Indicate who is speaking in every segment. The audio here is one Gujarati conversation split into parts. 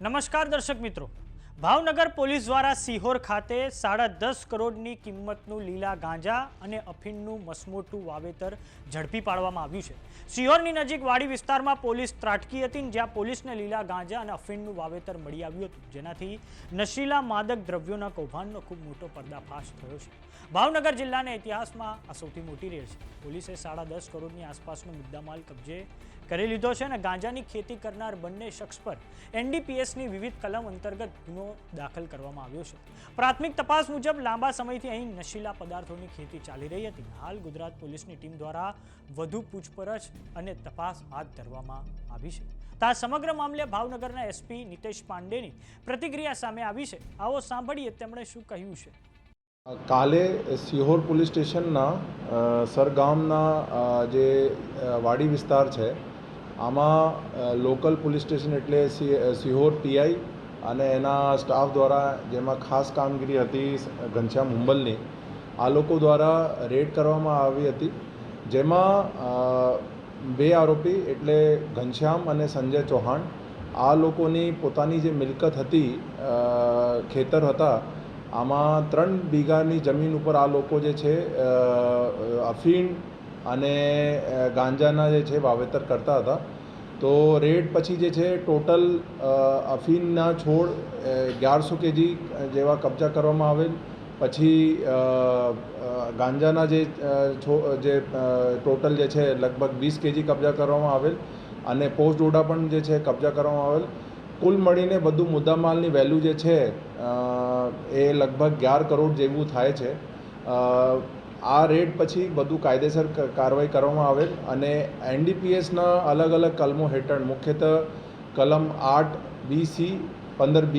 Speaker 1: નમસ્કાર દર્શક મિત્રો, ભાવનગર પોલીસ દ્વારા સિહોર ખાતે 10.5 કરોડની કિંમતનું લીલા ગાંજા અને અફીણનું મસમોટું વાવેતર ઝડપી પાડવામાં આવ્યું છે। સિહોરની નજીક વાડી વિસ્તારમાં પોલીસ ત્રાટકી હતી, જ્યાં પોલીસને લીલા ગાંજા અને અફીણનું વાવેતર મળી આવ્યું હતું, જેનાથી નશીલા માદક દ્રવ્યોના કૌભાંડનો ખૂબ મોટો પર્દાફાશ થયો છે। ભાવનગર જિલ્લાના ઇતિહાસમાં આ સૌથી મોટી રેડ છે। પોલીસે 10.5 કરોડની આસપાસનો મુદ્દામાલ કબજે કરી લીધો છે અને ગાંજાની ખેતી કરનાર બંને શખ્સ પર એનડીપીએસની વિવિધ કલમ અંતર્ગત ગુનો દાખલ કરવામાં આવ્યો છે। પ્રાથમિક તપાસ મુજબ લાંબા સમયથી અહીં નશીલા પદાર્થોની ખેતી ચાલી રહી હતી। હાલ ગુજરાત પોલીસની ટીમ દ્વારા વધુ પૂછપરછ અને તપાસ હાથ ધરવામાં આવી છે। તો આ સમગ્ર મામલે ભાવનગરના એસપી નિતેશ પાંડેની પ્રતિક્રિયા સામે આવી છે। આવો સાંભળીએ તેમણે શું કહ્યું છે।
Speaker 2: કાલે સિહોર પોલીસ સ્ટેશનના સરગામના જે વાડી વિસ્તાર છે આમાં લોકલ પોલીસ સ્ટેશન એટલે સિહોર પીઆઈ અને એના સ્ટાફ દ્વારા, જેમાં ખાસ કામગીરી હતી ઘનશ્યામ હુંબલની, આ લોકો દ્વારા રેડ કરવામાં આવી હતી, જેમાં બે આરોપી એટલે ઘનશ્યામ અને સંજય ચૌહાણ, આ લોકોની પોતાની જે મિલકત હતી, ખેતર હતા, આમાં 3 વીઘાની જમીન ઉપર આ લોકો જે છે અફીણ અને ગાંજાના જે છે વાવેતર કરતા હતા। તો રેડ પછી જે છે ટોટલ અફીણના છોડ 1100 કેજી જેવા કબજા કરવામાં આવેલ, પછી ગાંજાના જે ટોટલ જે છે લગભગ 20 કેજી કબજા કરવામાં આવેલ અને પોસ્ટ ડોડા પણ જે છે કબજા કરવામાં આવેલ। કુલ મળીને બધું મુદ્દામાલની વેલ્યુ જે છે એ લગભગ 11 કરોડ જેવું થાય છે। આ રેડ પછી બધું કાયદેસર કાર્યવાહી કરવામાં આવેલ અને એનડીપીએસના અલગ અલગ કલમો હેઠળ મુખ્યત્વે કલમ 8BC 15B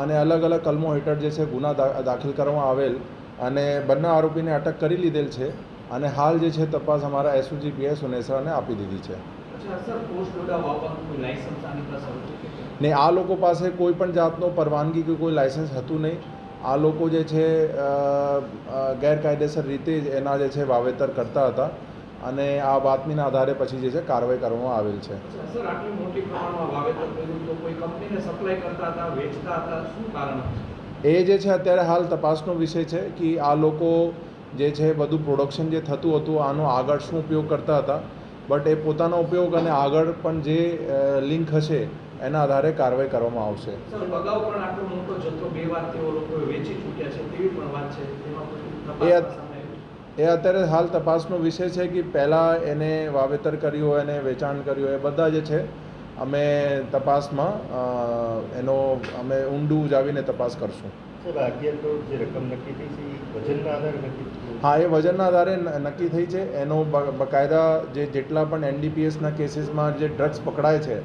Speaker 2: અને અલગ અલગ કલમો હેઠળ જે છે ગુના દાખલ કરવામાં આવેલ અને બંને આરોપીને અટક કરી લીધેલ છે અને હાલ જે છે તપાસ અમારા એસઓજી પીએસ સુનેસરાને આપી દીધી છે। ને આ લોકો પાસે કોઈ પણ જાતનો પરવાનગી કે કોઈ લાયસન્સ હતું નહીં। આ લોકો જે છે ગેરકાયદેસર રીતે જ એના જે છે વાવેતર કરતા હતા અને આ બાતમીના આધારે પછી જે છે કાર્યવાહી કરવામાં આવેલ છે। એ જે છે અત્યારે હાલ તપાસનો વિષય છે કે આ લોકો જે છે બધું પ્રોડક્શન જે થતું હતું આનો આગળ શું ઉપયોગ કરતા હતા, બટ એ પોતાનો ઉપયોગ અને આગળ પણ જે લિંક હશે એના આધારે કાર્યવાહી કરવામાં આવશે। એ અત્યારે હાલ તપાસનો વિષય છે કે પહેલાં એને વાવેતર કર્યું હોય અને વેચાણ કર્યું હોય, એ બધા જે છે અમે તપાસમાં એનો અમે ઊંડું જાવીને તપાસ કરશું। હા, એ વજનના આધારે નક્કી થઈ છે। એનો બકાયદા જેટલા પણ એનડીપીએસના કેસીસમાં જે ડ્રગ્સ પકડાય છે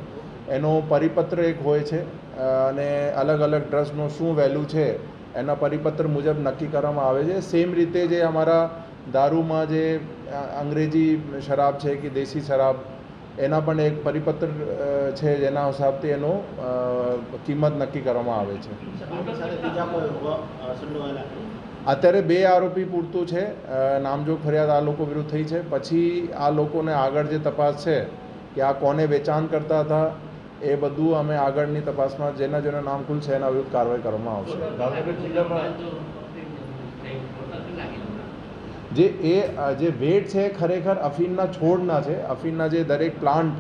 Speaker 2: એનો પરિપત્ર એક હોય છે અને અલગ અલગ ડ્રગ્સનો શું વેલ્યુ છે એના પરિપત્ર મુજબ નક્કી કરવામાં આવે છે। સેમ રીતે જે અમારા દારૂમાં જે અંગ્રેજી શરાબ છે કે દેશી શરાબ, એના પણ એક પરિપત્ર છે જેના હિસાબથી એનો કિંમત નક્કી કરવામાં આવે છે। અત્યારે 2 આરોપી પૂરતું છે। નામજોગ ફરિયાદ આ લોકો વિરુદ્ધ થઈ છે। પછી આ લોકોને આગળ જે તપાસ છે કે આ કોને વેચાણ કરતા હતા એ બધું અમે આગળની તપાસમાં જેના નામ ખુલશે એના વિરુદ્ધ કાર્યવાહી કરવામાં આવશે। જે વેટ છે ખરેખર અફીણના છોડના છે। અફીણના જે દરેક પ્લાન્ટ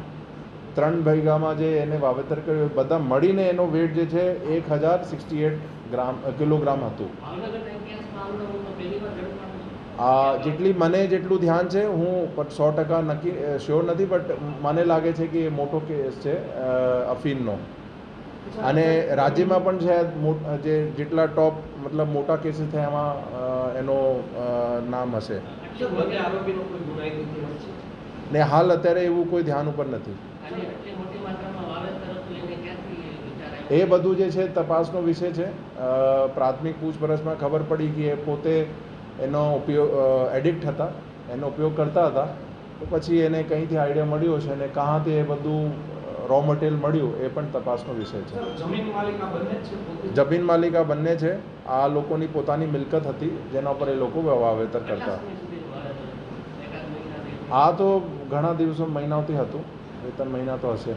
Speaker 2: 3 વીઘામાં જે એને વાવેતર કર્યું બધા મળીને એનો વેટ જે છે 1068 કિલોગ્રામ હતું। જેટલી મને જેટલું ધ્યાન છે, હું 100% નક્કી શ્યોર નથી, બટ મને લાગે છે કે એ મોટો કેસ છે અફીણનો અને રાજ્યમાં પણ છે જેટલા ટોપ મતલબ મોટા કેસીસ થયા એમાં એનો નામ હશે ને હાલ અત્યારે એવું કોઈ ધ્યાન ઉપર નથી। એ બધું જે છે તપાસનો વિષય છે। પ્રાથમિક પૂછપરછમાં ખબર પડી કે એ પોતે એનો ઉપયોગ એડિક્ટ હતા, એનો ઉપયોગ કરતા હતા, તો પછી એને કંઈથી આઈડિયા મળ્યો છે અને કહાંથી એ બધું રો મટીરિયલ મળ્યું એ પણ તપાસનો વિષય છે। જમીન માલિક આ બંને છે। આ લોકોની પોતાની મિલકત હતી જેના પર એ લોકો વાવેતર કરતા। આ તો ઘણા દિવસો મહિનાઓથી હતું, 2-3 મહિના તો હશે।